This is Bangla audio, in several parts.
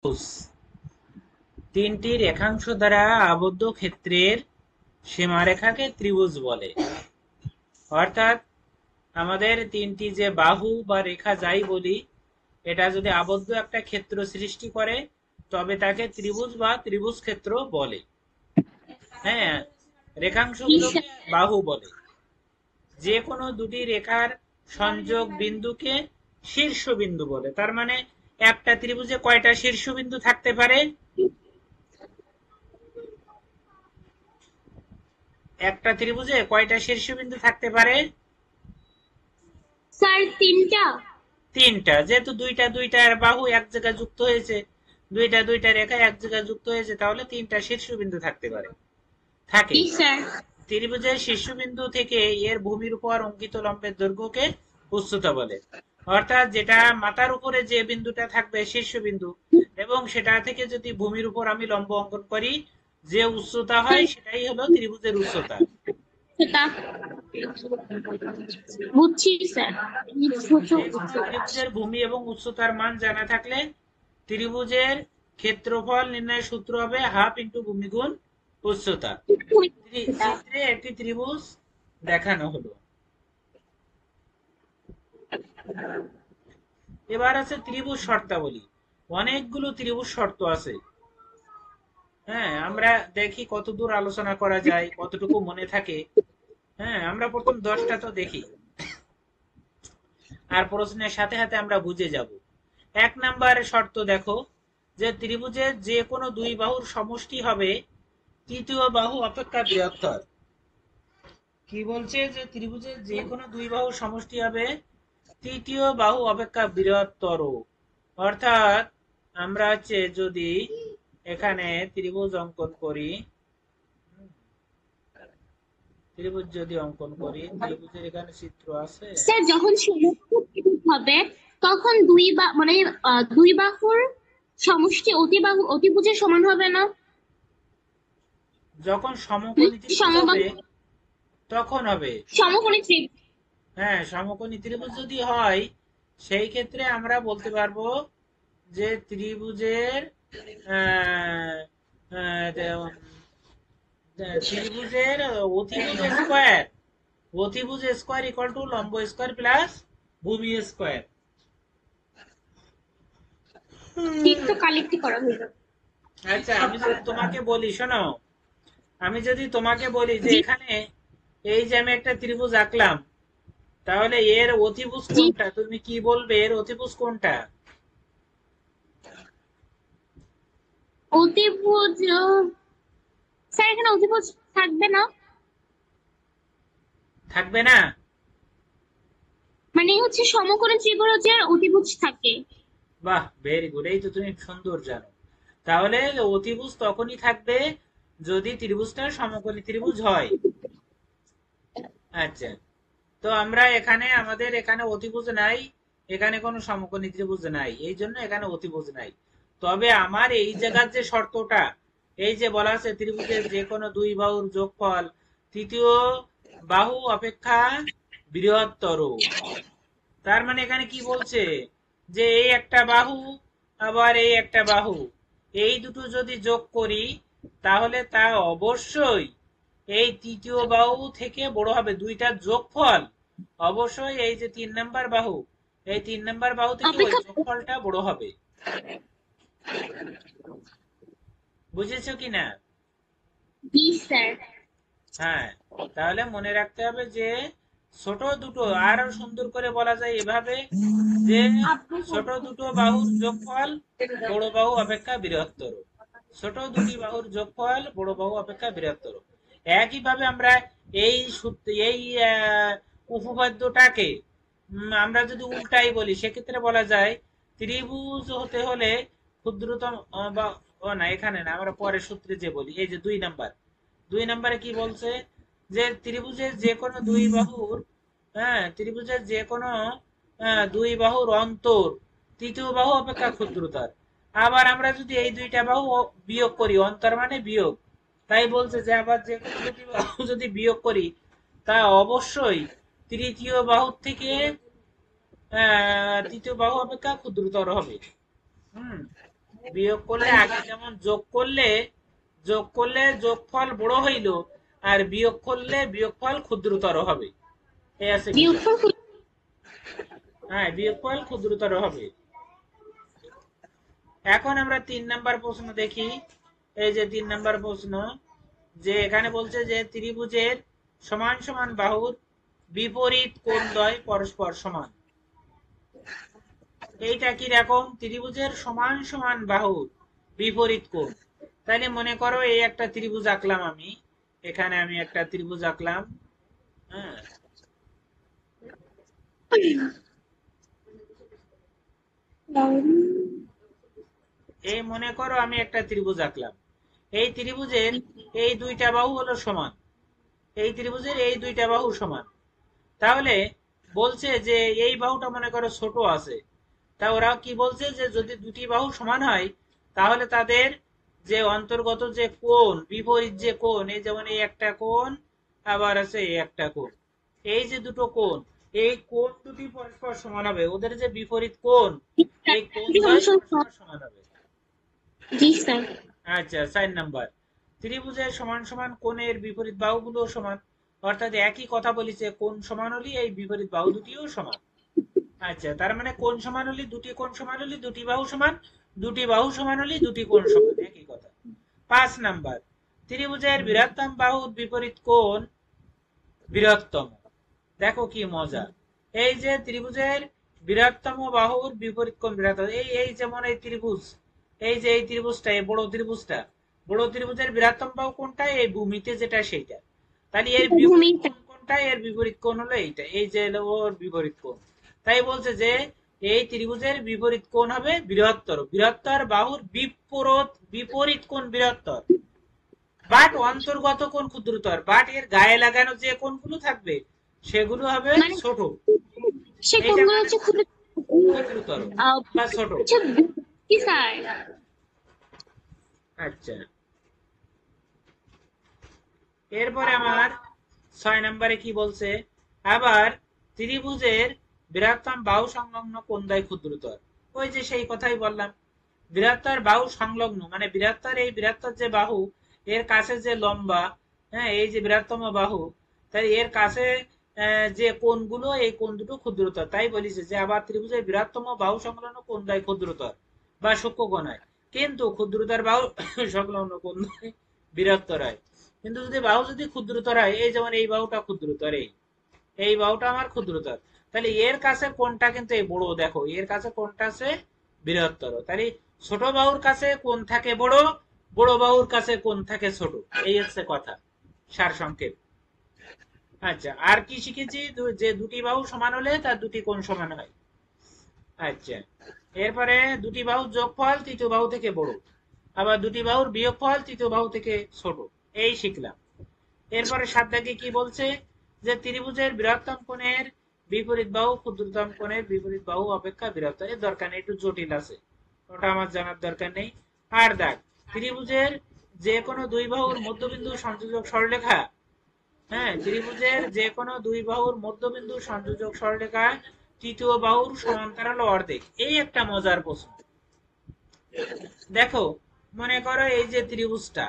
ত্রিভুজ তিনটি রেখাংশ দ্বারা আবদ্ধ ক্ষেত্রের সীমারেখাকে ত্রিভুজ বলে। অর্থাৎ আমাদের তিনটি যে বাহু বা রেখা যাই বলি, এটা যদি আবদ্ধ একটা ক্ষেত্র সৃষ্টি করে তবে তাকে ত্রিভুজ বা ত্রিভুজ ক্ষেত্র বলে। হ্যাঁ, রেখাংশগুলোকে বাহু বলে। যে কোনো দুটি রেখার সংযোগ বিন্দুকে শীর্ষবিন্দু বলে। তার মানে একটা ত্রিভুজে কয়টা শীর্ষবিন্দু থাকতে পারে? একটা ত্রিভুজে কয়টা শীর্ষবিন্দু থাকতে পারে? স্যার তিনটা। তিনটা। যেহেতু দুইটার বাহু এক জায়গায় যুক্ত হয়েছে, দুইটা রেখা এক জায়গায় যুক্ত হয়েছে, তাহলে তিনটা শীর্ষবিন্দু থাকতে পারে, থাকে। জি স্যার। ত্রিভুজের শীর্ষবিন্দু থেকে এর ভূমির উপর অঙ্কিত লম্বের দৈর্ঘ্যকে উচ্চতা বলে। অর্থাৎ যেটা মাথার উপরে যে বিন্দুটা থাকবে শীর্ষবিন্দু, এবং সেটা থেকে যদি ভূমির উপর আমি লম্ব অঙ্কন করি, যে উচ্চতা হয় সেটাই হলো ত্রিভুজের উচ্চতা। সেটা বুঝছি স্যার। যে কোনো ত্রিভুজের ভূমি এবং উচ্চতার মান জানা থাকলে ত্রিভুজের ক্ষেত্রফল নির্ণয়ের সূত্র হবে হাফ ইন্টু ভূমি গুণ উচ্চতা। চিত্রে একটি ত্রিভুজ দেখানো হলো। এবার আছে ত্রিভুজ শর্তাবলী। অনেকগুলো ত্রিভুজ শর্ত আছে। হ্যাঁ, আমরা দেখি কতদূর আলোচনা করা যায়, কতটুকু মনে থাকে। হ্যাঁ, আমরা প্রথম 10টা তো দেখি, আর প্রশ্নের সাথে সাথে আমরা বুঝে যাব। 1 নাম্বার শর্ত দেখো, যে ত্রিভুজের যে কোনো দুই বাহুর সমষ্টি হবে তৃতীয় বাহু অপেক্ষা বৃহত্তর। কি বলছে? যে ত্রিভুজের যে কোনো দুই বাহুর সমষ্টি হবে তৃতীয় বাহু অপেক্ষা বৃহত্তর। অর্থাৎ আমরা হচ্ছে যদি এখানে ত্রিভুজ অঙ্কন করি, ত্রিভুজ যদি অঙ্কন করি, ত্রিভুজের এখানে চিত্র আছে। স্যার যখন সমস্ত ত্রিভুজ হবে তখন দুই বাহুর সমষ্টি অতিভুজের সমান হবে না? যখন সমকোণী ত্রিভুজ হবে সমবাহু তখন হবে। সমকোণী ত্রিভুজ। হ্যাঁ, সমকোণী ত্রিভুজ যদি হয় সেই ক্ষেত্রে আমরা বলতে পারবো যে ত্রিভুজের আহ, আহ, ত্রিভুজের অতিভুজ স্কোয়ার ইকুয়াল টু লম্ব স্কোয়ার প্লাস ভূমি স্কোয়ার। ঠিক তো কালেক্টই করা হইল। আচ্ছা, আমি যদি তোমাকে বলি, শোনো, আমি যদি তোমাকে বলি যে জি এখানে এই যে আমি একটা ত্রিভুজ আঁকলাম, তাহলে এর অতিভুজ জি। কোনটা? তুমি কি বলবে এর অতিভুজ কোনটা? অতিভুজ স্যার এখানে অতিভুজ থাকবে না? থাকবে না? মানে হচ্ছে সমকোণী ত্রিভুজের অতিভুজ থাকে। বাহ, ভেরি গুড, এই তো তুমি সুন্দর জানো। তাহলে অতিভুজ তখনই থাকবে যদি ত্রিভুজটা সমকোণী ত্রিভুজ হয়। আচ্ছা, তো আমরা এখানে আমাদের এখানে অতিভুজ নাই, এখানে কোনো সমকোণী ত্রিভুজ নাই, এই জন্য এখানে অতিভুজ নাই। তবে আমার এই জায়গার যে শর্তটা, এই যে বলা আছে ত্রিভুজের যে কোনো দুই বাহুর যোগফল তৃতীয় বাহু অপেক্ষা বৃহত্তর, তার মানে এখানে কি বলছে? যে এই একটা বাহু আবার এই একটা বাহু, এই দুটো যদি যোগ করি তাহলে তা অবশ্যই এই তৃতীয় বাহু থেকে বড় হবে। দুইটার যোগফল অবশ্যই এই যে 3 নাম্বার বাহু, এই 3 নাম্বার বাহু থেকে ওই অপেক্ষা। যোগফলটা বড় হবে। বুঝেছো কিনা? জি স্যার। হ্যাঁ, তাহলে মনে রাখতে হবে যে ছোট দুটো, আরো সুন্দর করে বলা যায় এভাবে, যে ছোট দুটো বাহুর যোগফল বড় বাহু অপেক্ষা বৃহত্তর। ছোট দুটি বাহুর যোগফল বড় বাহু অপেক্ষা বৃহত্তর। একইভাবে আমরা এই সূত্র, এই উপপাদ্যটাকে আমরা যদি উল্টাই বলি সেক্ষেত্রে বলা যায় ত্রিভুজ হতে হলে ক্ষুদ্রতম বা না, এখানে না, আমরা পরের সূত্রে যে বলি, এই যে 2 নাম্বার, 2 নাম্বারে কি বলছে? যে ত্রিভুজের যে কোনো দুই বাহুর, হ্যাঁ, ত্রিভুজের যে কোনো দুই বাহুর অন্তর তৃতীয় বাহু অপেক্ষা ক্ষুদ্রতর। আবার আমরা যদি এই দুইটা বাহু বিয়োগ করি, অন্তর মানে বিয়োগ, তাই বলছে যে আবার যে কোনো দুটি বাহু যদি বিয়োগ করি তা অবশ্যই তৃতীয় বাহুর থেকে তৃতীয় বাহু অপেক্ষা ক্ষুদ্রতর হবে। হুম, বিয়োগ করলে আগে যেমন যোগ করলে যোগফল বড় হইল, আর বিয়োগ করলে বিয়োগফল ক্ষুদ্রতর হবে। এই আছে বিষয়। বিয়োগফল হ্যাঁ, বিয়োগফল ক্ষুদ্রতর হবে। এখন আমরা 3 নাম্বার প্রশ্ন দেখি। এই যে 3 নাম্বার প্রশ্ন, যে এখানে বলছে যে ত্রিভুজের সমান সমান বাহুর বিপরীত কোণদ্বয় পরস্পর সমান। এইটা কি রকম? ত্রিভুজের সমান সমান বাহুর বিপরীত কোণ। তাহলে মনে করো এই একটা ত্রিভুজ আঁকলাম আমি, এখানে আমি একটা ত্রিভুজ আঁকলাম। হ্যাঁ, এই মনে করো আমি একটা ত্রিভুজ আঁকলাম। এই ত্রিভুজের এই দুইটা বাহু হলো সমান, এই ত্রিভুজের এই দুইটা বাহু সমান। তাহলে বলছে যে এই বাহুটা মনে করো ছোট আছে, তা ওরা কি বলছে যে যদি দুটি বাহু সমান হয় তাহলে তাদের যে অন্তর্গত যে কোণ, বিপরীত যে কোণ, এই যেমন এই একটা কোণ, আবার আছে এই একটা কোণ, এই যে দুটো কোণ, এই কোণ দুটি পরস্পর সমান হবে, ওদের যে বিপরীত কোণ, এই কোণ দ্বয় পরস্পর সমান হবে। জি স্যার। আচ্ছা, 4 নাম্বার, ত্রিভুজের সমান সমান কোণের বিপরীত বাহুগুলো সমান। অর্থাৎ একই কথা বলেছে, কোণ সমান হলে এই বিপরীত বাহু দুটিও সমান। আচ্ছা, তার মানে কোণ সমান হলে দুটি কোণ সমান হলে দুটি বাহু সমান, দুটি বাহু সমান হলে দুটি কোণ সমান, একই কথা। 5 নাম্বার, ত্রিভুজের বৃহত্তম বাহুর বিপরীত কোণ বৃহত্তম। দেখো কি মজা, এই যে ত্রিভুজের বৃহত্তম বাহুর বিপরীত কোণ বৃহত্তম, এই এই যেমন এই ত্রিভুজ, এই যে এই ত্রিভুজটা, এই বড় ত্রিভুজটা, বড় ত্রিভুজের বৃহত্তম বাহু কোনটা? এই ভূমিতে যেটা সেইটা। তাহলে এর বিপরীত ভূমিকা। কোণ কোনটা? এর বিপরীত কোণ হলো এইটা, এই যে হলো ওর বিপরীত কোণ। তাই বলছে যে এই ত্রিভুজের বিপরীত কোণ হবে বৃহত্তর, বৃহত্তর বাহুর বিপরীত কোণ বৃহত্তর, বাট অন্তর্গত কোণ ক্ষুদ্রতর, বাট এর গায়ে লাগানো যে কোণগুলো থাকবে সেগুলো হবে মানে ছোট। সে এইটা কোনগুলো মানে হচ্ছে খুব ক্ষুদ্রতর বা ছোট। হচ্ছে কি স্যার? আচ্ছা, এরপরে আমার 6 নম্বরে কি বলছে, আবার ত্রিভুজের বৃহত্তম বাহু সংলগ্ন কোণ দ্বয় ক্ষুদ্রতর। ওই যে সেই কথাই বললাম, বৃহত্তর বাহু সংলগ্ন মানে বৃহত্তর, এই বৃহত্তর যে বাহু, এর কাছে যে লম্বা, হ্যাঁ, এই যে বৃহত্তম বাহু, তাই এর কাছে যে কোণগুলো, এই কোণ দুটো ক্ষুদ্রতর। তাই বলিছে যে আবার ত্রিভুজের বৃহত্তম বাহু সংলগ্ন কোণ দ্বয় ক্ষুদ্রতর বা সূক্ষ্ম কোণ হয়, কিন্তু ক্ষুদ্রতর বাহু সংলগ্ন কোণ দ্বয় বৃহত্তর হয়। কিন্তু যদি বাহু যদি ক্ষুদ্রতর হয়, এই যেমন এই বাহুটা ক্ষুদ্রতর, এই বাহুটা আমার ক্ষুদ্রতর, তাহলে এর কাছে কোণটা কিন্তু এই বড়, দেখো এর কাছে কোণটা আছে বৃহত্তর। তাহলে ছোট বাহুর কাছে কোণ থাকে বড়, বড় বাহুর কাছে কোণ থাকে ছোট। এই হচ্ছে কথা, সার সংক্ষেপ। আচ্ছা, আর কি শিখেছি? যে দুটি বাহু সমান হলে তার দুটি কোণ সমান হয়। আচ্ছা, এরপরে দুটি বাহুর যোগফল তৃতীয় বাহু থেকে বড়, আবার দুটি বাহুর বিয়োগফল তৃতীয় বাহু থেকে ছোট, এই শিখলাম। এরপরে 7 দাগে কি বলছে, যে ত্রিভুজের বৃহত্তম কোণের বিপরীত বাহু ক্ষুদ্রতম কোণের বিপরীত বাহু অপেক্ষা বৃহত্তর। এর দরকার নেই, একটু জটিল আছে, ওটা আমার জানার দরকার নেই। 8 দাগ, ত্রিভুজের যে কোনো দুই বাহুর মধ্যবিন্দু সংযোজক সরলরেখা, হ্যাঁ, ত্রিভুজের যে কোনো দুই বাহুর মধ্যবিন্দু সংযোজক সরলরেখা তৃতীয় বাহুর সমান্তরাল অর্ধেক। এই একটা মজার প্রশ্ন। দেখো, মনে করো এই যে ত্রিভুজটা,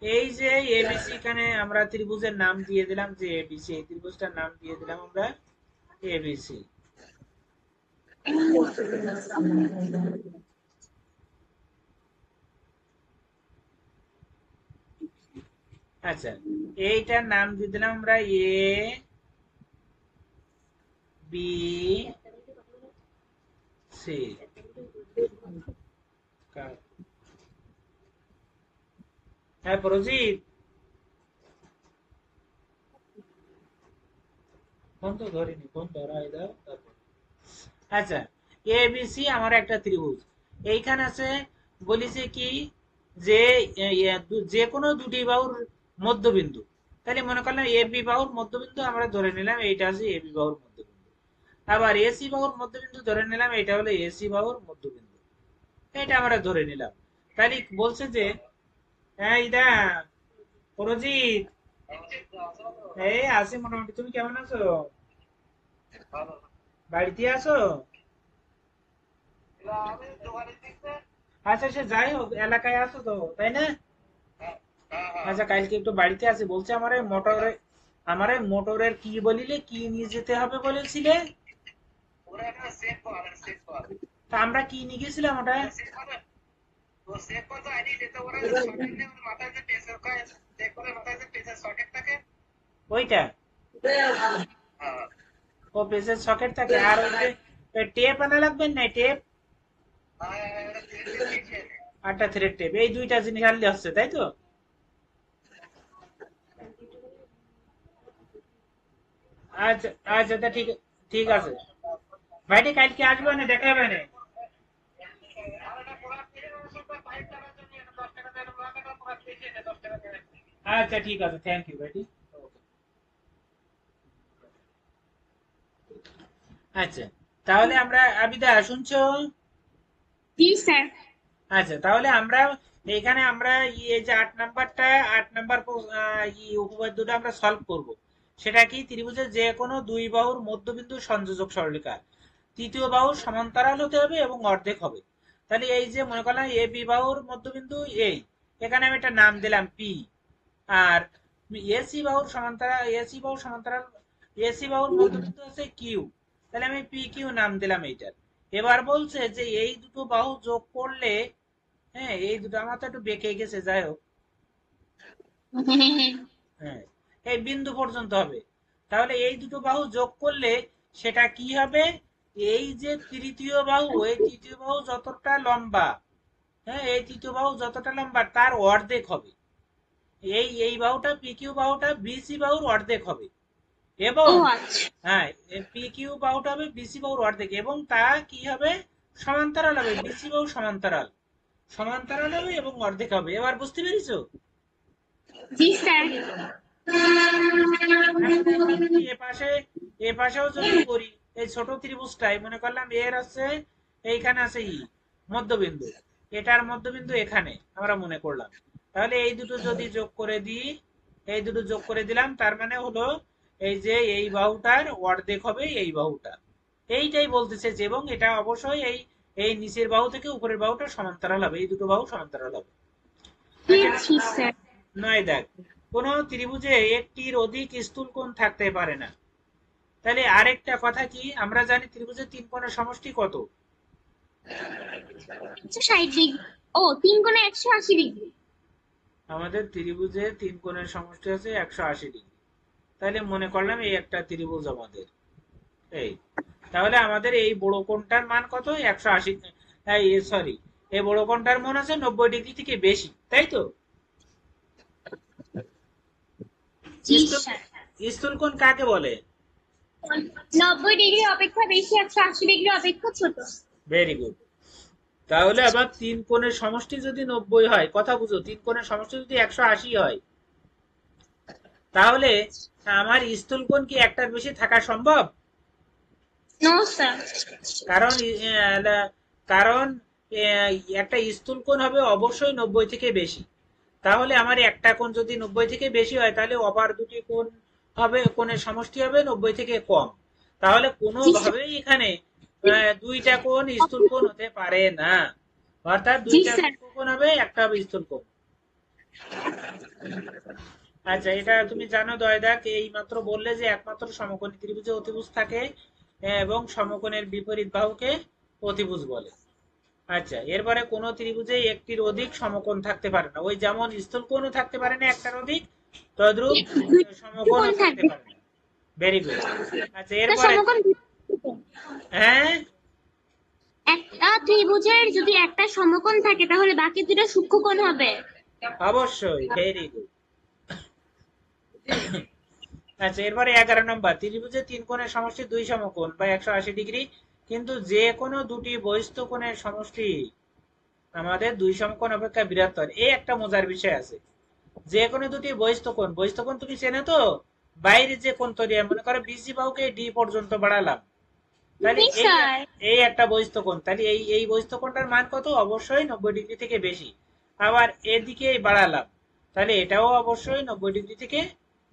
এই যে এবিসি, এখানে আমরা ত্রিভুজের নাম দিয়ে দিলাম যে এবিসি, এই ত্রিভুজটার নাম দিয়ে দিলাম আমরা এবিসি। আচ্ছা, এইটার নাম দিয়ে দিলাম আমরা এ বি সি। হ্যাঁ প্রজিৎ, ফোন তো ধরিনি, ফোন ধরাই দাও তারপর। আচ্ছা, এবিসি আমার একটা ত্রিভুজ, এইখানে আছে, বলিছে কি যে যে কোনো দুটি বাহুর মধ্যবিন্দু। তাহলে মনে করলাম এ বি বাহুর মধ্যবিন্দু আমরা ধরে নিলাম এইটা আছে এ বি বাহুর মধ্যবিন্দু, আবার এসি বাহুর মধ্যবিন্দু ধরে নিলাম এটা হলো এসি বাহুর মধ্যবিন্দু, এটা আমরা ধরে নিলাম। তাহলে বলছে যে, হ্যাঁ ইদা, অরজিৎ, এই আছি মোটামুটি, তুমি কেমন আছো? বাড়িতে আছো? আচ্ছা সে যাই হোক, এলাকায় আছো তো তাই না? আচ্ছা কালকে একটু বাড়িতে আছি, বলছে আমার এই মোটরের কি বলিলে কি নিয়ে যেতে হবে বলেছিলে? তা আমরা কি নিয়ে গেছিলাম ওটা? ওইটা, ও পেসের সকেট থাকে, আর ওই যে টেপ আনা লাগবে না, টেপ আরটা থ্রেড টেপ, এই দুইটা জিনিস আনলে হচ্ছে তাই তো? আচ্ছা আচ্ছা, তা ঠিক, ঠিক আছে ভাইটি, কালকে আসবে না, দেখা হবে না? আচ্ছা ঠিক আছে, থ্যাংক ইউ ভাইটি। আচ্ছা তাহলে আমরা, আবিদা শুনছো? জি স্যার। আচ্ছা তাহলে আমরা এখানে আমরা এই যে 8 নাম্বার উপপাদ্যটা আমরা সলভ করব। সেটা কি, ত্রিভুজের যে কোনো দুই বাহুর মধ্যবিন্দু সংযোজক সরলরেখা, তৃতীয় বাহু সমান্তরাল হতে হবে এবং অর্ধেক হবে। তাহলে এই যে মনে করলাম এ বি বাহুর মধ্যবিন্দু এই, এখানে আমি একটা নাম দিলাম পি। আর এসি বাহুর মধ্যবিন্দু আছে কিউ, তাহলে আমি পি কিউ নাম দিলাম এইটার। এবার বলছে যে এই দুটো বাহু যোগ করলে, হ্যাঁ এই দুটো, আমার তো একটু বেঁকে গেছে, যাই হোক, হ্যাঁ এই বিন্দু পর্যন্ত হবে। তাহলে এই দুটো বাহু যোগ করলে সেটা কি হবে? এই যে তৃতীয় বাহু, এই তৃতীয় বাহু যতটা লম্বা, হ্যাঁ এই তৃতীয় বাহু যতটা লম্বা তার অর্ধেক হবে। এই বাহুটা পি কিউ বাহুটা বিসি বাহুর অর্ধেক হবে, এবং ও আচ্ছা। হ্যাঁ পি কিউ বাহুটা হবে বিসি বাহুর অর্ধেক, এবং তা কি হবে? সমান্তরাল হবে, বিসি বাহু সমান্তরাল, সমান্তরাল হবে এবং অর্ধেক হবে। এবার বুঝতে পেরেছো? জি স্যার। এখন আমরা যদি এ পাশেও যদি করি, এই ছোট ত্রিভুজটাই মনে করলাম এর আছে, এইখানে আছে ই মধ্যবিন্দু, এটার মধ্যবিন্দু এখানে আমরা মনে করলাম। তাহলে এই দুটো যদি যোগ করে দিই, এই দুটো যোগ করে দিলাম, তার মানে হলো এই যে এই বাহুটার অর্ধেক হবে এই বাহুটা, এইটাই বলতেছে যে, এবং এটা অবশ্যই এই এই নিচের বাহু থেকে উপরের বাহুটা সমান্তরাল হবে, এই দুটো বাহু সমান্তরাল হবে। আচ্ছা জি স্যার। 9 দেখ, কোন ত্রিভুজে একটির অধিক স্থূলকোণ থাকতে পারে না। তাহলে আরেকটা কথা কি, আমরা জানি ত্রিভুজের তিন কোণের সমষ্টি কত? 160 ডিগ্রি। ও, 3 কোণে 180 ডিগ্রি। আমাদের ত্রিভুজের তিন কোণের সমষ্টি আছে 180 ডিগ্রি। তাহলে মনে করলাম এই একটা ত্রিভুজ আমাদের এই, তাহলে আমাদের এই বড় কোণটার মান কত? 180, সরি, এই বড় কোণটার মান আছে 90 ডিগ্রি থেকে বেশি, তাই তো? জি স্থূল স্যার। স্থূলকোণ কাকে বলে? 90 ডিগ্রি অপেক্ষা বেশি, 180 ডিগ্রি অপেক্ষা ছোট। Very good. তাহলে আবার তিন কোণের সমষ্টি যদি 90 হয়, কথা বুঝো, তিন কোণের সমষ্টি যদি 180 হয়, তাহলে আমার স্থূলকোণ কি একটার বেশি থাকা সম্ভব? No sir. কারণ কারণ একটা স্থূলকোণ হবে অবশ্যই 90 থেকে বেশি। তাহলে আমার একটা কোণ যদি 90 থেকে বেশি হয়, তাহলে অপর দুটি কোণ হবে, কোণের সমষ্টি হবে 90 থেকে কম। তাহলে জি স্যার। কোনোভাবেই এখানে দুইটা কোণ স্থূলকোণ হতে পারে না, অর্থাৎ জি দুইটা স্যার। সূক্ষ্ম কোণ হবে, একটা হবে স্থূলকোণ। আচ্ছা এটা তুমি জানো দয়দাক, এই মাত্র বললে যে একমাত্র সমকোণী ত্রিভুজে অতিভুজ থাকে, এবং সমকোণের বিপরীত বাহুকে অতিভুজ বলে। আচ্ছা এরপরে কোন ত্রিভুজে একটির অধিক সমকোণ থাকতে পারে না, ওই যেমন স্থূলকোণও থাকতে পারে না একটার অধিক, তদ্রূপ কোণ সমকোণও থাকতে থাকবে। পারে না। Very good. আচ্ছা তা এরপরে, সমকোণ। হ্যাঁ একটা ত্রিভুজের যদি একটা সমকোণ থাকে তাহলে বাকি দুটো সূক্ষ্মকোণ হবে। অবশ্যই, ভেরি গুড। আচ্ছা এরপরে 11 নম্বর, ত্রিভুজের তিন কোণের সমষ্টি দুই সমকোণ বা 180 ডিগ্রি, কিন্তু যে কোনো দুটি বহিস্থ কোণের সমষ্টি আমাদের দুই সমকোণ অপেক্ষা বৃহত্তর। এই একটা মজার বিষয় আছে, যে কোনো দুটি বহিস্থ কোণ তুমি চেনো তো? বাইরে যে কোণ তৈরি হয়, মনে করো বিসি বাহুকে ডি পর্যন্ত বাড়ালাম, তাহলে জি এই স্যার। এই একটা বহিস্থ কোণ, তাহলে এই বহিস্থ কোণটার মান কত? অবশ্যই 90 ডিগ্রি থেকে বেশি। আবার এদিকে বাড়ালাম, তাহলে এটাও অবশ্যই 90 ডিগ্রি থেকে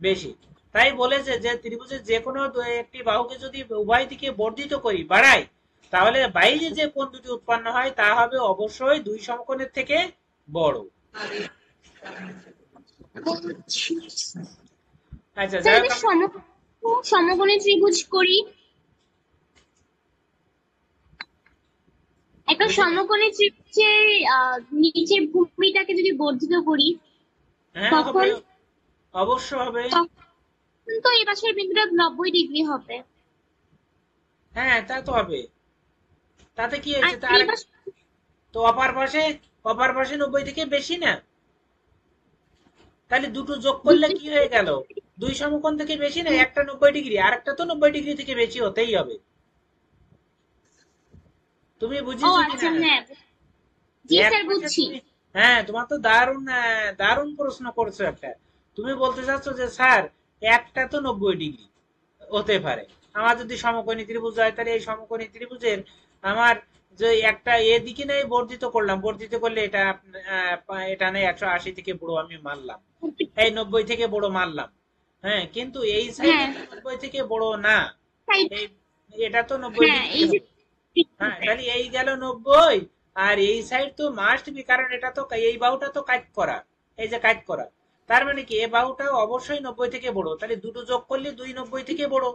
বেশি। তাই বলেছে যে ত্রিভুজের যে কোনো একটি বাহুকে যদি উভয় দিকে বর্ধিত করি, বাড়াই, তাহলে বাইরে যে কোণ দুটি উৎপন্ন হয় তা হবে অবশ্যই দুই সমকোণের থেকে বড়। আচ্ছা, স্যার যাই যদি হোক আমরা সমকোণী ত্রিভুজ করি, একটা বুঝে গেছি। সমকোণী ত্রিভুজের নিচের ভূমিটাকে যদি বর্ধিত করি, হ্যাঁ, হবে, তখন অবশ্য হবে। তখন তো এই পাশের বিন্দুটা 90 ডিগ্রি হবে। হ্যাঁ, তা তো হবে। তাতে কি আর হয়েছে? এই তার পাশে তো অপার পাশে 90 থেকে বেশি না? তাহলে দুটো যোগ করলে কি হয়ে গেল? দুই সমকোণ থেকে বেশি না, একটা 90 ডিগ্রি আর একটা তো 90 ডিগ্রি থেকে বেশি হতেই হবে। তুমি ও বুঝেছো আচ্ছা, কিনা? হ্যাঁ। জি এক স্যার, পাশে বুঝছি। তুমি, হ্যাঁ, তোমার তো দারুণ দারুণ প্রশ্ন করছো একটা। তুমি বলতে চাচ্ছ যে স্যার একটা তো 90 ডিগ্রি হতে পারে। আমার যদি সমকোণী ত্রিভুজ হয় তাহলে এই সমকোণী ত্রিভুজের আমার যে একটা এদিকে নেই বর্ধিত করলাম, বর্ধিত করলে এটা এটা নেই 180 থেকে বড় আমি মানলাম, এই 90 থেকে বড় মানলাম। হ্যাঁ, কিন্তু এই সাইডে হ্যাঁ, তো 90 থেকে বড় না। তাই। এই এটা তো নব্বই হ্যাঁ, ডিগ্রি এই যে হবে। হ্যাঁ, তাহলে এই গেল 90, আর এই সাইড তো মাস্ট বি, কারণ এটা তো এই বাহুটা তো কাট করা, এই যে কাট করা, তার মানে কি এই বাহুটা অবশ্যই 90 থেকে বড়, তাহলে দুটো যোগ করলে 290 থেকে বড়।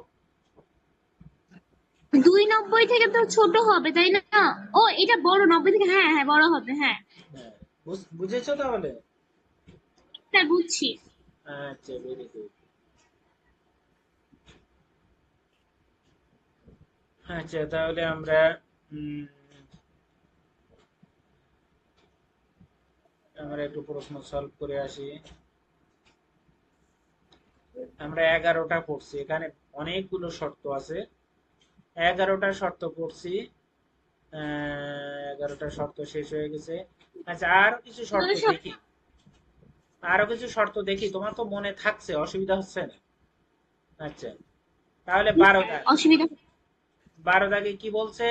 290 থেকে তো ছোট হবে, তাই না? ও, এটা বড় 90 থেকে, হ্যাঁ হ্যাঁ, বড় হবে, হ্যাঁ। হ্যাঁ, বুঝেছো তাহলে? স্যার, বুঝছি। আচ্ছা, ভেরি গুড। আচ্ছা, তাহলে আমরা উম, আমরা একটু প্রশ্ন সলভ করে আসি। আমরা 11টা পড়ছি, এখানে অনেকগুলো শর্ত আছে। 11টা শর্ত পড়ছি। 11টা শর্ত শেষ হয়ে গেছে। আচ্ছা, আরো কিছু শর্ত দেখি, আরো কিছু শর্ত দেখি, তোমার তো মনে থাকছে, অসুবিধা হচ্ছে না? আচ্ছা, তাহলে 12 দাগ, অসুবিধা। 12 দাগে কি বলছে?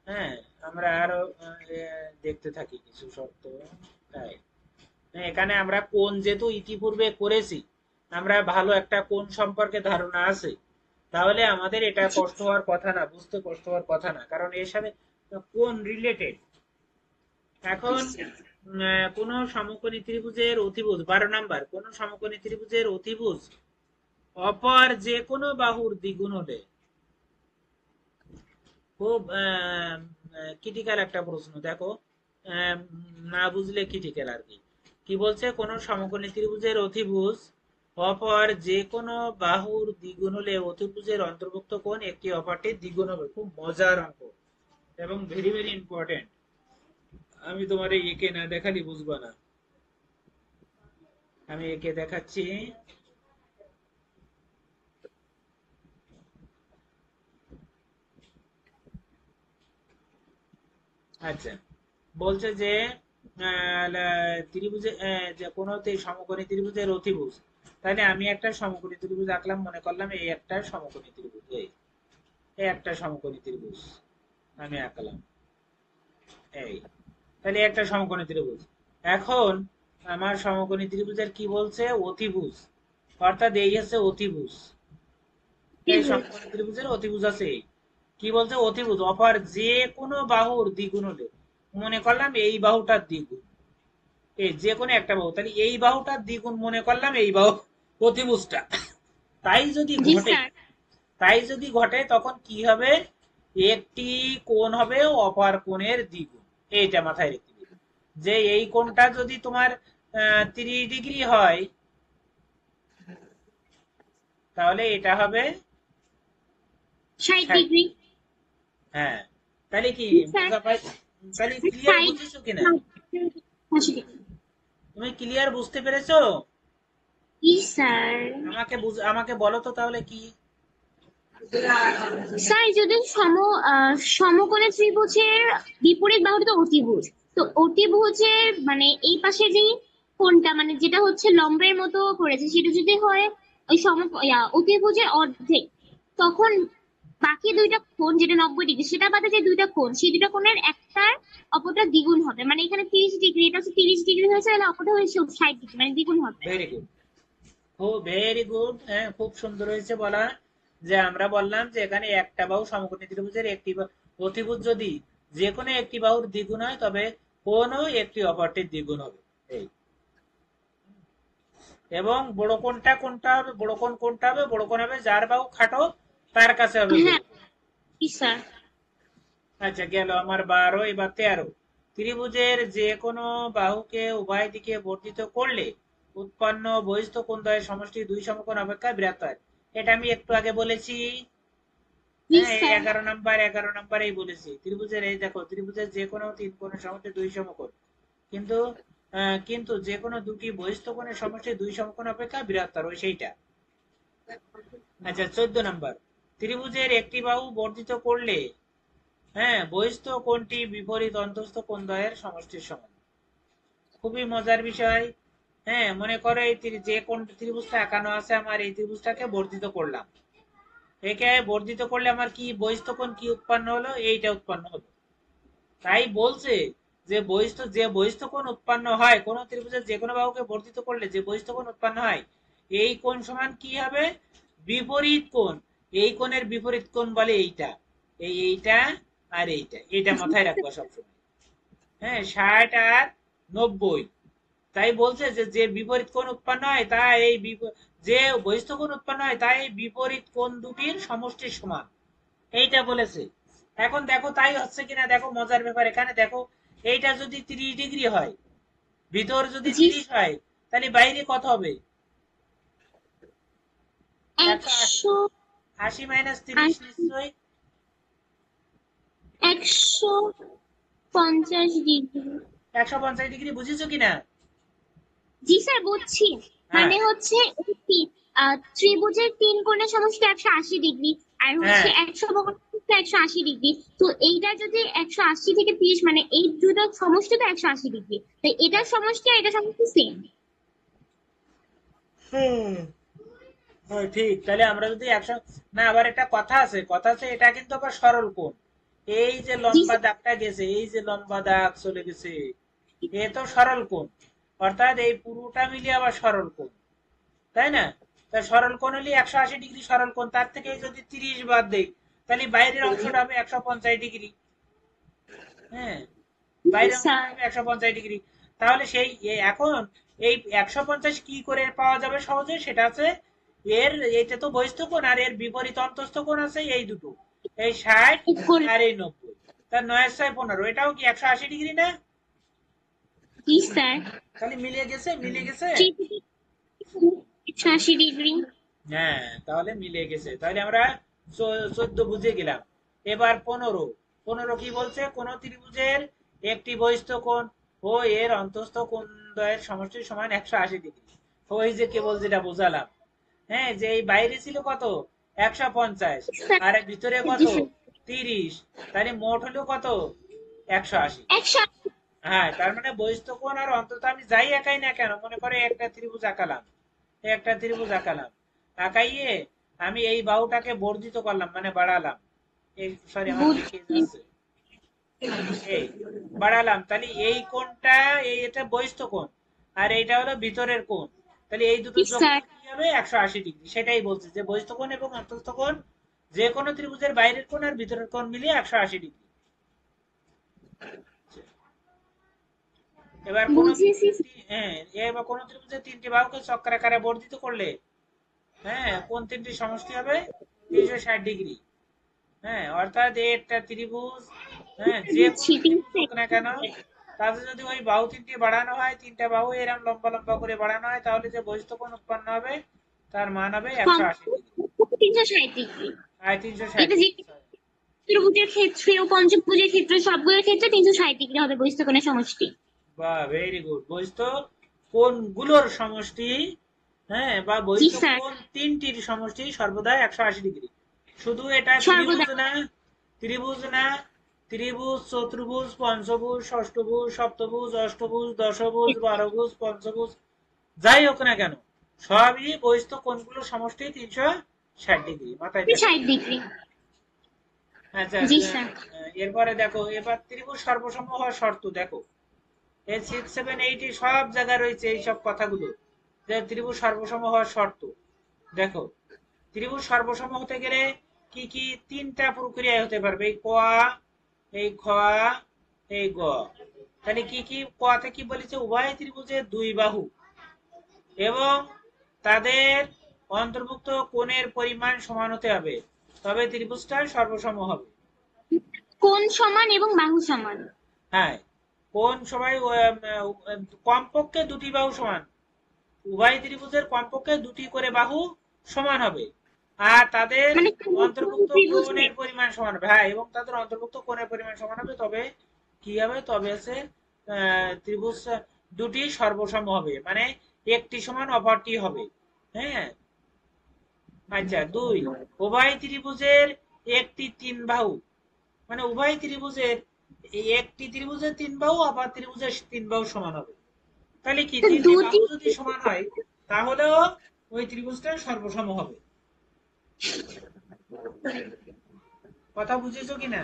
হ্যাঁ, আমরা আরো দেখতে থাকি কিছু শর্ত। তাই এখানে আমরা কোণ যেহেতু ইতিপূর্বে করেছি, আমরা ভালো একটা কোণ সম্পর্কে ধারণা আছে, তাহলে আমাদের এটা কষ্ট হওয়ার কথা না, বুঝতে কষ্ট হওয়ার কথা না, কারণ এর সাথে কোণ রিলেটেড। এখন কোন সমকোণী ত্রিভুজের অতিভুজ, 12 নাম্বার, কোন সমকোণী ত্রিভুজের অতিভুজ অপর যে কোনো বাহুর দ্বিগুণ হলে, খুব ক্রিটিক্যাল একটা প্রশ্ন, দেখো, আহ, না বুঝলে ক্রিটিক্যাল আর কি। কি বলছে? কোন সমকোণী ত্রিভুজের অতিভুজ অপর যে কোনো বাহুর দ্বিগুণ হলে অতিভুজের অন্তর্ভুক্ত কোণ একটি অপরটির দ্বিগুণ হবে। খুব মজার অঙ্ক এবং ভেরি ভেরি ইম্পর্টেন্ট। আমি তোমার একে না দেখালি বুঝবা না, আমি একে দেখাচ্ছি। আচ্ছা, বলছে যে ত্রিভুজে যে কোনো সমকোণী ত্রিভুজের অতিভুজ, তাহলে আমি একটা সমকোণী ত্রিভুজ আঁকলাম, মনে করলাম এই একটা সমকোণী ত্রিভুজ, এই একটা সমকোণী ত্রিভুজ আমি আঁকলাম, এই, তাহলে একটা সমকোণী ত্রিভুজ। এখন আমার সমকোণী ত্রিভুজের কি বলছে? অতিভুজ, অর্থাৎ এই হচ্ছে অতিভুজ, এই সমকোণী ত্রিভুজের অতিভুজ আছে এই। কি বলছে? অতিভুজ অপর যে কোনো বাহুর দ্বিগুণ হলে, মনে করলাম এই বাহুটার দ্বিগুণ, এই যে কোনো একটা বাহু, তাহলে এই বাহুটার দ্বিগুণ মনে করলাম এই বাহু অতিভুজটা। তাই যদি জি ঘটে, স্যার। তাই যদি ঘটে তখন কি হবে? একটি কোণ হবে অপর কোণের দ্বিগুণ। এইটা মাথায় রেখে দিবে, যে এই কোণটা যদি তোমার 30 ডিগ্রি হয়, তাহলে এটা হবে 60 ষাট। ডিগ্রি হ্যাঁ, তাহলে কি জি স্যার। বোঝা পাই? তাহলে ক্লিয়ার 60, বুঝেছো কিনা? 80 ডিগ্রি। তুমি ক্লিয়ার বুঝতে পেরেছো? জি স্যার। আমাকে বলো তো তাহলে কি। স্যার, যদি সমকোণী ত্রিভুজের বিপরীত বাহুটি তো অতিভুজ, তো অতিভুজের মানে এই পাশে যে কোণটা, মানে যেটা হচ্ছে লম্বের মতো করেছে, সেটা যদি হয় ওই অতিভুজের অর্ধেক, তখন বাকি দুইটা কোণ যেটা 90 ডিগ্রি, সেটা বাদে যে দুইটা কোণ, সেই দুইটা কোণের একটার অপরটা দ্বিগুণ হবে। মানে এখানে 30 ডিগ্রি, এটা হচ্ছে 30 ডিগ্রি হয়েছে, তাহলে অপরটা হয়েছে 60 ডিগ্রি, মানে দ্বিগুণ হবে। ভেরি গুড, খুব ভেরি গুড। হ্যাঁ, খুব সুন্দর হয়েছে বলা। যে আমরা বললাম যে এখানে একটা বাহু সমকোণী ত্রিভুজের একটি অতিভুজ যদি যে কোনো একটি বাহুর দ্বিগুণ হয় তবে কোনো একটি অপরটির দ্বিগুণ হবে। এই এবং বড় কোণটা কোনটা হবে, বড় কোণ কোনটা হবে, বড় কোণ হবে যার বাহু খাটো তার কাছে হবে বড় হ্যাঁ কোণ। জি স্যার। আচ্ছা গেল আমার 12। এবার 13। ত্রিভুজের যে কোনো বাহুকে উভয় দিকে বর্ধিত করলে উৎপন্ন বহিস্থ কোণদ্বয়ের সমষ্টি দুই সমকোণ অপেক্ষা বৃহৎ হয়। এটা আমি একটু আগে বলেছি। জি হ্যাঁ, এই স্যার। 11 নম্বরেই বলেছি। ত্রিভুজের এই দেখো, ত্রিভুজের যে কোনো তিন কোণের সমষ্টি দুই সমকোণ, কিন্তু কিন্তু যে কোনো দুটি বহিস্থ কোণের সমষ্টি দুই সমকোণ অপেক্ষা বৃহত্তর, ওই সেইটা। আচ্ছা 14 নম্বর। ত্রিভুজের একটি বাহু বর্ধিত করলে হ্যাঁ বহিস্থ কোণটি বিপরীত অন্তস্থ কোণদ্বয়ের সমষ্টির সমান। খুবই মজার বিষয়। হ্যাঁ, মনে করো এই যে কোণ ত্রিভুজটা আঁকানো আছে, আমার এই ত্রিভুজটাকে বর্ধিত করলাম। একে বর্ধিত করলে আমার কি বহিস্থ কোণ কি উৎপন্ন হলো, এইটা উৎপন্ন হলো। তাই বলছে যে বহিস্থ কোণ উৎপন্ন হয় কোন ত্রিভুজের যে কোনো বাহুকে বর্ধিত করলে যে বহিস্থ কোণ উৎপন্ন হয়, এই কোণ সমান কি হবে, বিপরীত কোণ। এই কোণের বিপরীত কোণ বলে এইটা, এইটা আর এইটা মাথায় রাখবো সবসময়। হ্যাঁ, 60 আর 90। তাই বলছে যে যে বিপরীত কোণ উৎপন্ন হয় তা যে বহিস্থ কোণ উৎপন্ন হয় তা এই বিপরীত কোণ দুটির সমষ্টির সমান, এইটা বলেছে। এখন দেখো তাই হচ্ছে কিনা, দেখো মজার ব্যাপার এখানে দেখো, এইটা যদি 30 ডিগ্রি হয়, ভিতর যদি জি 30 হয়, তাহলে বাইরে কত হবে, 180 180 মাইনাস 30 নিশ্চয়ই 150 ডিগ্রি। 150 ডিগ্রি। বুঝেছো কিনা? জি স্যার বুঝছি। হ্যাঁ মানে হচ্ছে ত্রিভুজের তিন কোণের সমষ্টি 180 ডিগ্রি, আর হচ্ছে হ্যাঁ, 180 ডিগ্রি। তো এইটা যদি 180 থেকে 30, মানে এই দুটো সমষ্টি তো 180 ডিগ্রি, তাই এটার সমষ্টি আর এটা সমষ্টি সেম। হ্যাঁ, হ্যাঁ, ঠিক। তাহলে আমরা যদি 100, না আবার একটা কথা আছে, এটা কিন্তু আবার সরল কোণ। এই যে জি লম্বা স্যার। দাগটা গেছে, এই যে লম্বা দাগ চলে গেছে, এ তো সরল কোণ। অর্থাৎ এই পুরোটা মিলিয়ে আবার সরল কোণ, তাই না? তা সরল কোণ হলে 180 ডিগ্রি সরল কোণ, তার থেকে যদি 30 বাদ দেই, তাহলে বাইরের অংশটা হবে 150 ডিগ্রি। হ্যাঁ, জি বাইরের অংশটা স্যার। হবে 150 ডিগ্রি। তাহলে সেই এখন এই 150 কি করে পাওয়া যাবে সহজে, সেটা আছে এর, এটা তো বহিস্থ কোণ আর এর বিপরীত অন্তস্থ কোণ আছে এই দুটো, এই 60 আর এই 90। তার 9 6 15, এটাও কি 180 ডিগ্রি না? জি স্যার। তাহলে মিলে গেছে। ত্রিভুজের 180 ডিগ্রি। হ্যাঁ, তাহলে মিলে গেছে। তাহলে আমরা 14 বুঝে গেলাম। এবার 15। 15 কি বলছে, কোন ত্রিভুজের একটি বহিস্থ কোণ ও এর অন্তস্থ কোণ দ্বয়ের সমষ্টি সমান 180 ডিগ্রি। ওই যে কেবল যেটা বোঝালাম। হ্যাঁ, যে এই বাইরে ছিল কত, 150, স্যার আর ভিতরে কত, জি স্যার। 30। তাহলে মোট হলো কত, 180। 180। হ্যাঁ, তার মানে বহিস্থ কোণ আর অন্তত আমি যাই একাই না কেন, মনে করে একটা ত্রিভুজ আঁকালাম, আঁকাইয়ে আমি এই বাহুটাকে বর্ধিত করলাম, মানে বাড়ালাম। এই সরি, আমার বেঁকে বুঝছি। যাচ্ছে। এই বাড়ালাম, তাহলে এই কোণটা, এটা বহিস্থ কোণ, আর এইটা হলো ভিতরের কোণ। তাহলে এই দুটো জি স্যার। যোগফল কি হবে, 180 ডিগ্রি। সেটাই বলছে যে বহিস্থ কোণ এবং অন্তস্থ কোণ যে কোনো ত্রিভুজের বাইরের কোণ আর ভিতরের কোণ মিলিয়ে 180 ডিগ্রি। এবার কোন বুঝেছি। ত্রিভুজের হ্যাঁ, এবার কোন ত্রিভুজের তিনটি বাহুকে চক্রাকারে বর্ধিত করলে হ্যাঁ কোন তিনটি সমষ্টি হবে, 360 ডিগ্রি। হ্যাঁ, অর্থাৎ একটা ত্রিভুজ, হ্যাঁ যে কোনো বুঝছি ত্রিভুজ হোক না কেন, তাতে যদি ওই বাহু তিনটি বাড়ানো হয়, তিনটা বাহু এরকম লম্বা লম্বা করে বাড়ানো হয়, তাহলে যে বহিস্থ কোণ উৎপন্ন হবে তার মান হবে 180 ডিগ্রি। 360 ডিগ্রি। আর তিনশো ষাট এটা যে ডিগ্রি ত্রিভুজের ক্ষেত্রে ও পঞ্চভুজের ক্ষেত্রে সবগুলোর ক্ষেত্রে 360 ডিগ্রি হবে বহিস্থ কোণের সমষ্টি। বা ভেরি গুড। বহিস্থ কোণগুলোর সমষ্টি, হ্যাঁ, বা জি বহিস্থ স্যার। কোণ তিনটির সমষ্টি সর্বদা 180 ডিগ্রি। শুধু এটা সর্বদা। ত্রিভুজ না, ত্রিভুজ, চতুর্ভুজ, পঞ্চভুজ, ষষ্ঠভুজ, সপ্তভুজ, অষ্টভুজ, দশভুজ, বারোভুজ, পঞ্চভুজ, যাই হোক না কেন, সবই বহিস্থ কোণগুলোর সমষ্টি 360 ডিগ্রি, মাথায় থাকবে। 60 ডিগ্রি। আচ্ছা জি স্যার। এরপরে দেখো, এবার ত্রিভুজ সর্বসম হওয়ার শর্ত দেখো, এই 6 7 8 সব জায়গায় রয়েছে এই সব কথাগুলো, যে ত্রিভুজ সর্বসম হওয়ার শর্ত। দেখো, ত্রিভুজ সর্বসম হতে গেলে কি কি তিনটা প্রক্রিয়ায় হতে পারবে, এই ক, এই খ, এই গ। তাহলে কি কি কতে কি বলেছে? উভয় ত্রিভুজের দুই বাহু এবং তাদের অন্তর্ভুক্ত কোণের পরিমাণ সমান হতে হবে, তবে ত্রিভুজটা সর্বসম হবে। কোণ সমান এবং বাহু সমান। হ্যাঁ, কোণ সবাই কমপক্ষে দুটি বাহু সমান। উভয় ত্রিভুজের কমপক্ষে দুটি করে বাহু সমান হবে, আর তাদের মানে অন্তর্ভুক্ত ত্রিভুজে কোণের পরিমাণ সমান হবে। হ্যাঁ, এবং তাদের অন্তর্ভুক্ত কোণের পরিমাণ সমান হবে, তবে কি হবে? তবে আছে ত্রিভুজ দুটি সর্বসম হবে, মানে একটি সমান অপরটি হবে। হ্যাঁ, আচ্ছা। দুই, উভয় ত্রিভুজের একটি তিন বাহু, মানে উভয় ত্রিভুজের একটি ত্রিভুজের তিন বাহু অপর ত্রিভুজের তিন বাহু সমান হবে। তাহলে কি, তিনটি বাহু দুটি যদি সমান হয় তাহলেও ওই ত্রিভুজটা সর্বসম হবে। কথা বুঝেছো কিনা?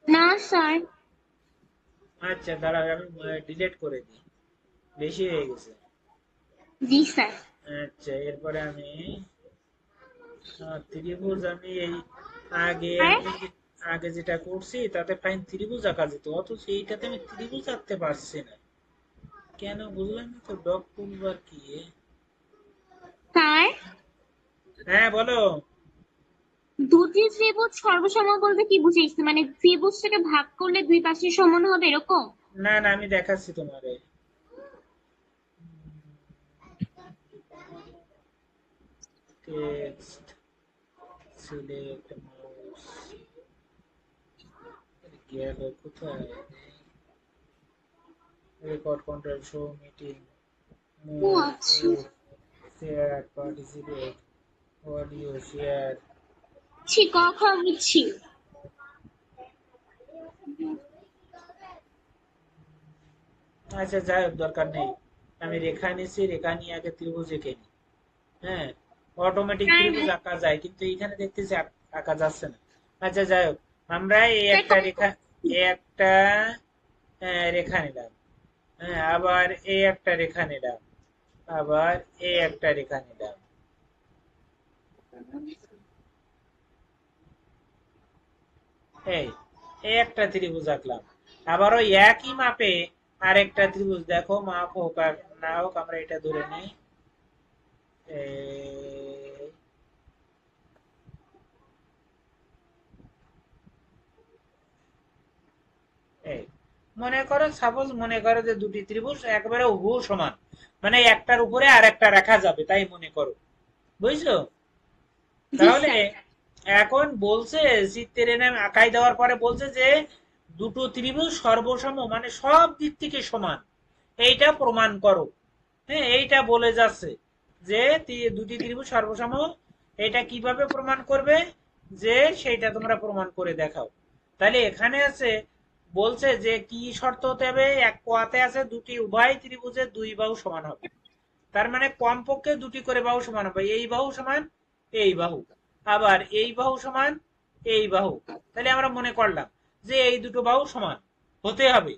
না স্যার। আচ্ছা, দাঁড়াও, আমি ডিলিট করে দিই, বেশি হয়ে গেছে। জি স্যার। আচ্ছা, এরপরে আমি ত্রিভুজ, আমি এই আগে আর আগে যেটা করছি তাতে ফাইন ত্রিভুজ আঁকা যেত, অথচ এইটাতে আমি ত্রিভুজ আঁকতে পারছি না, কেন বুঝলাম না তো। ডক টুলবার কি? স্যার, হ্যাঁ, বলো। দুটি ত্রিভুজ সর্বসম বলতে কি বুঝাইছে? মানে ত্রিভুজটাকে ভাগ করলে দুই পাশে সমান হবে এরকম? না না, আমি দেখাচ্ছি তোমারে। টেক্সট, সিলেক্ট, মাউস, গেল কোথায়? রেকর্ড, কন্ট্রোল, শো মিটিং, ও মুভ, আচ্ছা। Share, participate, audio share. ক খ বুঝছি। আচ্ছা, যাই হোক, দরকার নেই। আমি রেখা নিয়েছি, রেখা নিয়ে আগে ত্রিভুজ এঁকে নিই। হ্যাঁ, অটোমেটিক স্যার, ত্রিভুজ আঁকা যায়, কিন্তু এইখানে দেখতেছি আঁকা যাচ্ছে না। আচ্ছা, যাই হোক, আমরা এই একটা স্যার, রেখা, এই একটা রেখা নিলাম। হ্যাঁ, আবার এই একটা রেখা নিলাম, আবার এই একটা রেখা নিলাম। এই এই একটা ত্রিভুজ আঁকলাম, আবার ওই একই মাপে আরেকটা ত্রিভুজ। দেখো, মাপ হোক আর না হোক, আমরা এটা ধরে নিই। এই এই মনে করো, সাপোজ মনে করো যে দুটি ত্রিভুজ একেবারে হুবহু সমান, মানে একটার উপরে আর একটা রাখা যাবে, তাই মনে করো। বুঝছো? জি তাহলে স্যার। এখন বলছে, চিত্রের এনে আঁকাই দেওয়ার পরে বলছে যে দুটো ত্রিভুজ সর্বসম, মানে সব দিক থেকে সমান, এইটা প্রমাণ করো। হ্যাঁ, এইটা বলে যাচ্ছে যে দুটি ত্রিভুজ সর্বসম। এটা কিভাবে প্রমাণ করবে, যে সেইটা তোমরা প্রমাণ করে দেখাও। তাহলে এখানে আছে, বলছে যে কি শর্ত হতে হবে? এক কোয়াতে আছে দুটি উভয় ত্রিভুজের দুই বাহু সমান হবে, তার মানে কমপক্ষে দুটি করে বাহু সমান হবে। এই বাহু সমান এই বাহু, আবার এই বাহু সমান এই বাহু। তাহলে আমরা মনে করলাম যে এই দুটো বাহু সমান হতে হবে।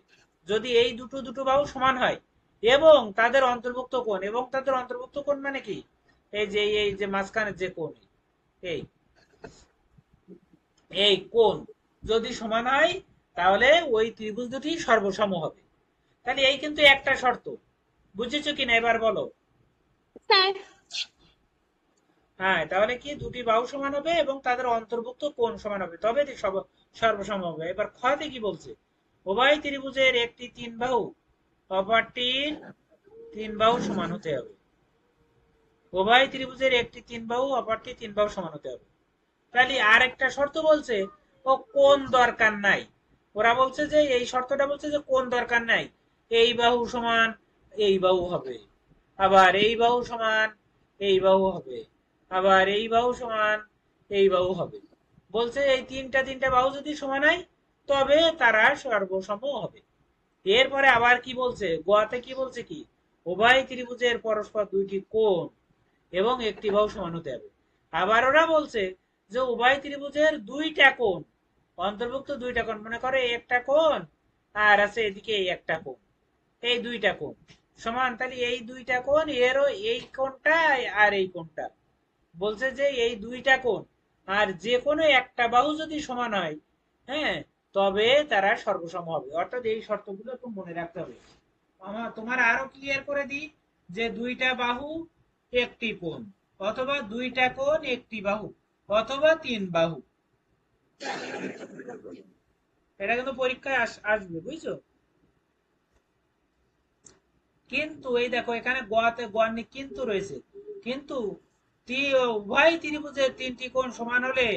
যদি এই দুটো দুটো বাহু সমান হয় এবং তাদের অন্তর্ভুক্ত কোণ, এবং তাদের অন্তর্ভুক্ত কোণ মানে কি? এই যে মাঝখানের যে কোণ, এই এই কোণ যদি সমান হয়, তাহলে ওই ত্রিভুজ দুটি সর্বসম হবে। তাহলে এই কিন্তু একটা শর্ত। বুঝেছো কিনা এবার বলো? স্যার, হ্যাঁ, তাহলে কি দুটি বাহু সমান হবে এবং তাদের অন্তর্ভুক্ত কোণ সমান হবে, তবে সর্বসম হবে। এবার ক্ষতে কি বলছে? উভয় ত্রিভুজের একটি তিন বাহু অপরটির তিন বাহু সমান হতে হবে। উভয় ত্রিভুজের একটি তিন বাহু অপরটি তিন বাহু সমান হতে হবে। তাহলে আর একটা শর্ত বলছে, ও কোণ দরকার নাই। ওরা বলছে যে এই শর্তটা বলছে যে কোণ দরকার নাই, এই বাহু সমান এই বাহু হবে, আবার এই বাহু সমান এই বাহু হবে, আবার এই বাহু সমান এই বাহু হবে। বলছে এই তিনটা বাহু যদি সমান হয় তবে তারা সর্বসম হবে। এরপরে আবার কি বলছে, গোয়াতে কি বলছে? কি, উভয় ত্রিভুজের পরস্পর দুইটি কোণ এবং একটি বাহু সমান হতে হবে। আবার ওরা বলছে যে উভয় ত্রিভুজের দুইটা কোণ, অন্তর্ভুক্ত দুইটা কোণ, মনে করো এই একটা কোণ আর আছে এদিকে এই একটা কোণ, এই দুইটা কোণ সমান। তাহলে এই দুইটা কোণ, এরও এই কোণটা আর এই কোণটা, বলছে যে এই দুইটা কোণ আর যে কোনো একটা বাহু যদি সমান হয়, হ্যাঁ, তবে তারা সর্বসম হবে। অর্থাৎ এই শর্তগুলো একটু মনে রাখতে হবে। তোমার আরো ক্লিয়ার করে দিই যে দুইটা বাহু একটি কোণ, অথবা দুইটা কোণ একটি বাহু, অথবা তিন বাহু। এটা কিন্তু পরীক্ষায় আসবে, বুঝছো? কিন্তু এই দেখো এখানে গোয়াতে গোয়ার কিন্তু রয়েছে। কিন্তু উভয় ত্রিভুজের তিনটি কোণ সমান হলে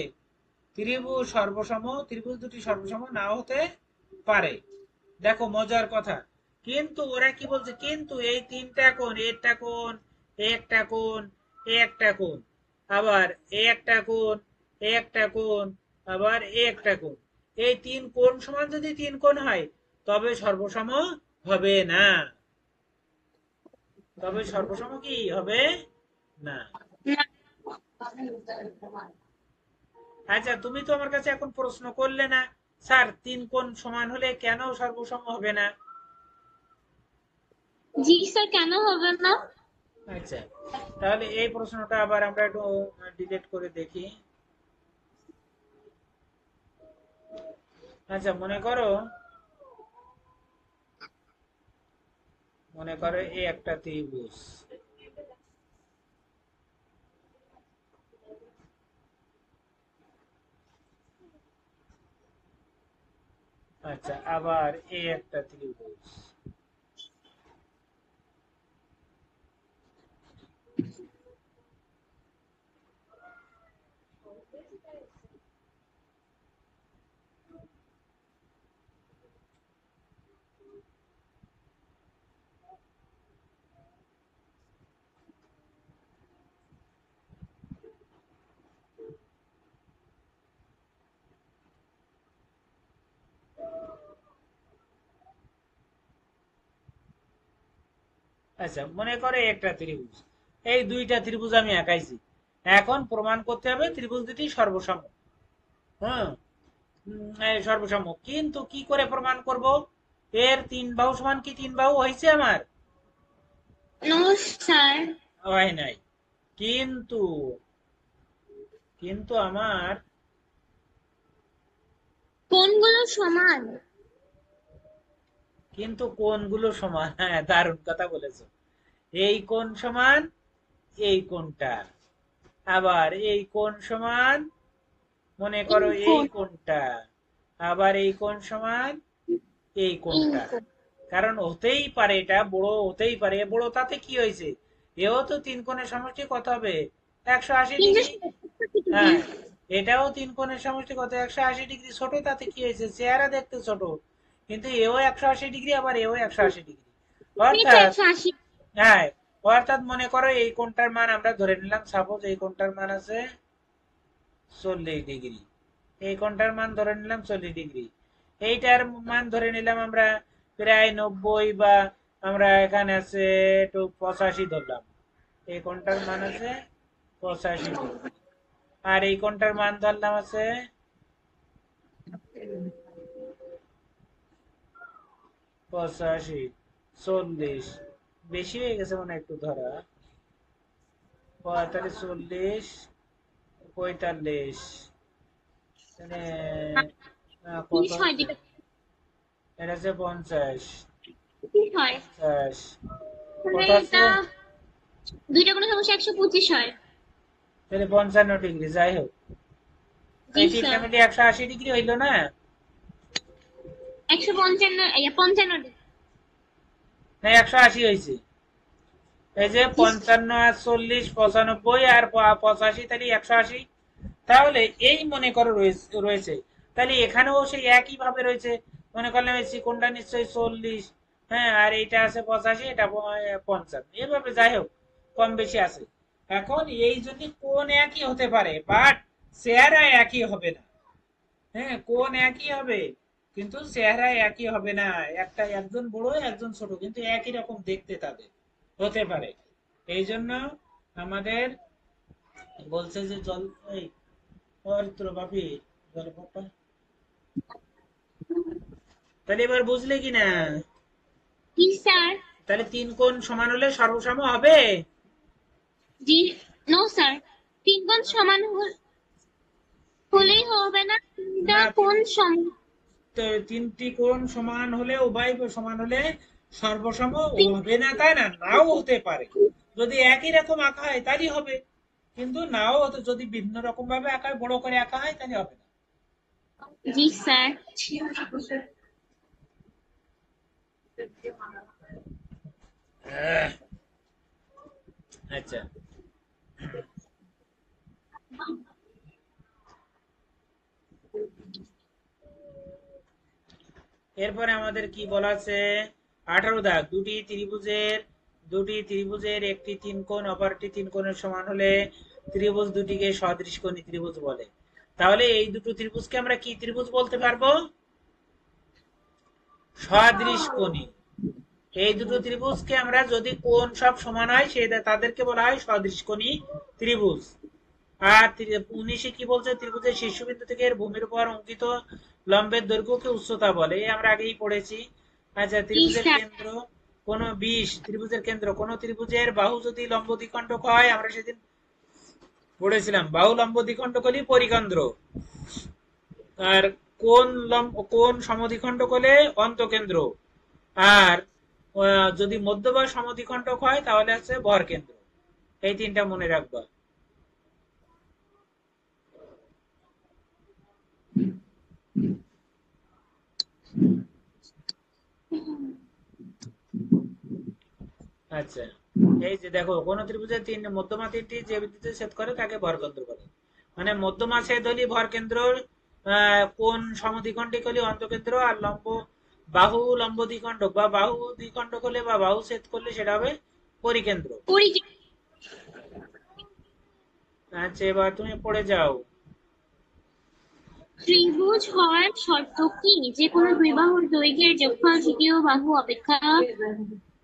ত্রিভুজ সর্বসম, ত্রিভুজ দুটি সর্বসম নাও হতে পারে। দেখো মজার কথা, কিন্তু ওরা কি বলছে, কিন্তু এই তিনটা কোণ, একটা কোণ, একটা কোণ, একটা কোণ, আবার একটা কোণ, একটা কোণ, আবার একটা কোণ, এই তিন কোণ সমান যদি তিন কোণ হয় তবে সর্বসম হবে না। তবে সর্বসম কি হবে না। আচ্ছা, তুমি তো আমার কাছে এখন প্রশ্ন করলে না, স্যার তিন কোণ সমান হলে কেন সর্বসম হবে না? জি স্যার, কেন হবে না? আচ্ছা, তাহলে এই প্রশ্নটা আবার আমরা একটু ডিলেট করে দেখি। আচ্ছা, মনে করো এই একটা ত্রিভুজ। আচ্ছা, আবার এই একটা ত্রিভুজ। আচ্ছা, মনে করে একটা ত্রিভুজ, এই দুইটা ত্রিভুজ আমি আঁকাইছি। এখন প্রমাণ করতে হবে ত্রিভুজ দুটি সর্বসম। হ্যাঁ, এই সর্বসম, কিন্তু কি করে প্রমাণ করব? এর তিন বাহু সমান কি তিন বাহু হয়েছে আমার? No sir. হয় নাই। কিন্তু কিন্তু আমার কোনগুলো সমান? কিন্তু কোণগুলো সমান। হ্যাঁ, দারুণ কথা বলেছো। এই কোণ সমান এই কোণটা, আবার এই কোণ সমান, মনে এই করো এই কোণ, কোণটা, আবার এই কোণ সমান এই এই কোণটা। কোণ। কারণ হতেই পারে, এটা বড় হতেই পারে, বড় তাতে কি হয়েছে, এও তো তিন কোণের সমষ্টি কত হবে, 180 ডিগ্রি। কিন্তু হ্যাঁ, এটাও তিন কোণের সমষ্টি কত, 180 ডিগ্রি। ছোট তাতে কি হয়েছে, চেহারা দেখতে ছোট, কিন্তু এও 180 ডিগ্রি, আবার এও 180 ডিগ্রি। এটা অর্থাৎ, 180। হ্যাঁ, অর্থাৎ মনে করো এই কোণটার মান আমরা ধরে নিলাম, সাপোজ এই কোণটার মান আছে 40 ডিগ্রি। এই কোণটার মান ধরে নিলাম 40 ডিগ্রি। এইটার মান ধরে নিলাম আমরা প্রায় 90, বা আমরা এখানে আছে একটু 85 ধরলাম। এই কোণটার মান আছে 85 ডিগ্রি। আর এই কোণটার মান ধরলাম আছে 85, 40, বেশি হয়ে গেছে মনে হয় একটু ধরা, 45, 40, 45, মানে কত 30 হয়, হচ্ছে, যেটা এটা হচ্ছে 50, 30 হয়। 50, মানে কত আছে, এটা দুইটা কোনো সমস্যা 125 হয়। তাহলে 55 ডিগ্রি। যাই হোক, জি এই তিনটা স্যার। মিলে 180 ডিগ্রি হইলো না? 155, 55 ডিগ্রি। না, 180 হয়েছে। এই যে জি স্যার। 55 আর 40, 95 আর 85, তাহলে 180। তাহলে এই মনে করো রয়েছে, তাহলে এখানেও সেই একই ভাবে রয়েছে। মনে করলাম এই কোনটা নিশ্চয়ই 40, হ্যাঁ, আর এইটা আছে 85, এটা 55, এভাবে যাই হোক কম বেশি আছে। এখন এই যদি কোন একই হতে পারে, বাট চেহারা একই হবে না। হ্যাঁ, কোন একই হবে, কিন্তু চেহারা একই হবে না। একজন বড় একজন ছোট, কিন্তু একই রকম দেখতে তাদের হতে পারে। এই জন্য আমাদের বলছে যে জল, এই অরিত্র বাপি, জল পাপা, তাহলে এবার বুঝলে কি না? জি স্যার। তাহলে তিন কোণ সমান হলে সর্বসম হবে। জি। নো স্যার, তিন কোণ সমান হলেই হবে না, তিনটা না, কোণ তিনটি কোণ সমান হলে, উভয় সমান হলে সর্বসম তিন- হবে না, তাই না? নাও হতে পারে। যদি একই রকম আঁকা হয় তাহলেই হবে, কিন্তু নাও হতে, যদি ভিন্ন রকম ভাবে আঁকা হয়, বড় করে আঁকা হয়, তাহলে হবে না। জি স্যার। আহ, আচ্ছা, এরপরে আমাদের কি বলা আছে? 18 দাগ, দুটি ত্রিভুজের একটি তিন কোণ অপরটি তিন কোণের সমান হলে ত্রিভুজ দুটিকে সদৃশকোণী ত্রিভুজ বলে। তাহলে এই দুটো ত্রিভুজকে আমরা কি ত্রিভুজ বলতে পারবো? সদৃশকোণী। এই দুটো ত্রিভুজকে আমরা, যদি কোণ সব সমান হয়, তাদেরকে বলা হয় সদৃশকোণী ত্রিভুজ। আর 19 কি বলছে? ত্রিভুজের শীর্ষবিন্দু থেকে এর ভূমির উপর অঙ্কিত লম্বের দৈর্ঘ্যকে উচ্চতা বলে, এই আমরা আগেই পড়েছি। আচ্ছা, জি ত্রিভুজের স্যার। কেন্দ্র কোন 20, ত্রিভুজের কেন্দ্র কোন ত্রিভুজের বাহু যদি লম্ব দ্বিখণ্ডক হয়, আমরা সেদিন পড়েছিলাম বাহু লম্ব দ্বিখণ্ডক হলে পরিকেন্দ্র, আর কোণ সমদ্বিখণ্ডক হলে অন্তকেন্দ্র, আর যদি মধ্যবাহু সমদ্বিখণ্ডক হয় তাহলে আছে ভরকেন্দ্র। এই তিনটা মনে রাখবা। আচ্ছা, এই যে দেখো, কোন ত্রিভুজের মধ্যমা তিনটি যে বিন্দুতে ছেদ করে তাকে ভরকেন্দ্র বলে। মানে মধ্যমা ছেদ হলে ভরকেন্দ্র, কোণ সমদ্বিখণ্ডক হলে অন্তকেন্দ্র, আর বাহু লম্ব দ্বিখণ্ডক বা বাহু দ্বিখণ্ডক হলে বা বাহু ছেদ করলে সেটা হবে পরিকেন্দ্র। আচ্ছা, এবার তুমি পড়ে যাও। ত্রিভুজ হওয়ার শর্ত কি? যে কোনো দুই বাহুর দৈর্ঘ্যের যোগফল তৃতীয় বাহু অপেক্ষা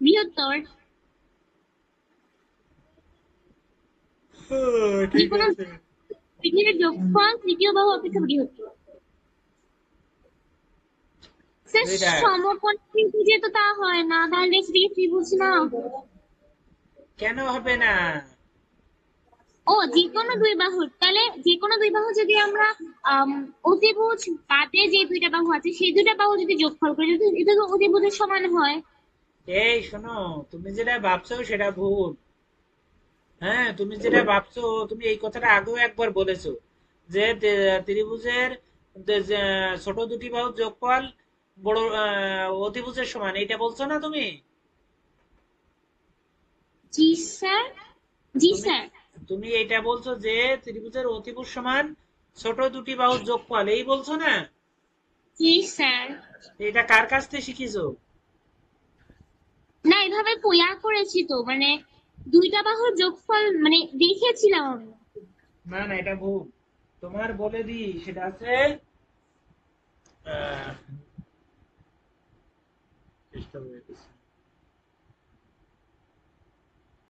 বৃহত্তর। যে ঠিক কোনো আছে। দৈর্ঘ্যের যোগফল তৃতীয় বাহু অপেক্ষা বৃহত্তর। স্যার, দুইটা। সমকোণী ত্রিভুজে তো তা হয় না, তাহলে সেটা কি ত্রিভুজ না? কেন হবে না? ও, যে কোনো দুই বাহুর, তাহলে যে কোনো দুই বাহু যদি আমরা আম, অতিভুজ বাদে যে দুইটা বাহু আছে সেই দুইটা বাহু যদি যোগফল করি, যদি এটা তো অতিভুজের সমান হয়। এই শোনো, তুমি যেটা ভাবছো সেটা ভুল। হ্যাঁ, তুমি যেটা ভাবছো, তুমি এই কথাটা আগেও একবার বলেছো, যে ত্রিভুজের যে ছোট দুটি বাহুর যোগফল বড় অতিভুজের সমান, এইটা বলছো না তুমি? জি স্যার। জি তুমি স্যার। তুমি এইটা বলছো যে ত্রিভুজের অতিভুজ সমান ছোট দুটি বাহুর যোগফল, এই বলছো না? জি স্যার। এটা কার কাছ থেকে শিখিছো? না, এভাবে পয়া করেছি তো, মানে দুইটা বাহুর যোগফল মানে দেখেছিলাম আমি। না না, এটা ভুল। তোমার বলে দি, সেটা আছে আহ, চেষ্টা করে দেখছি।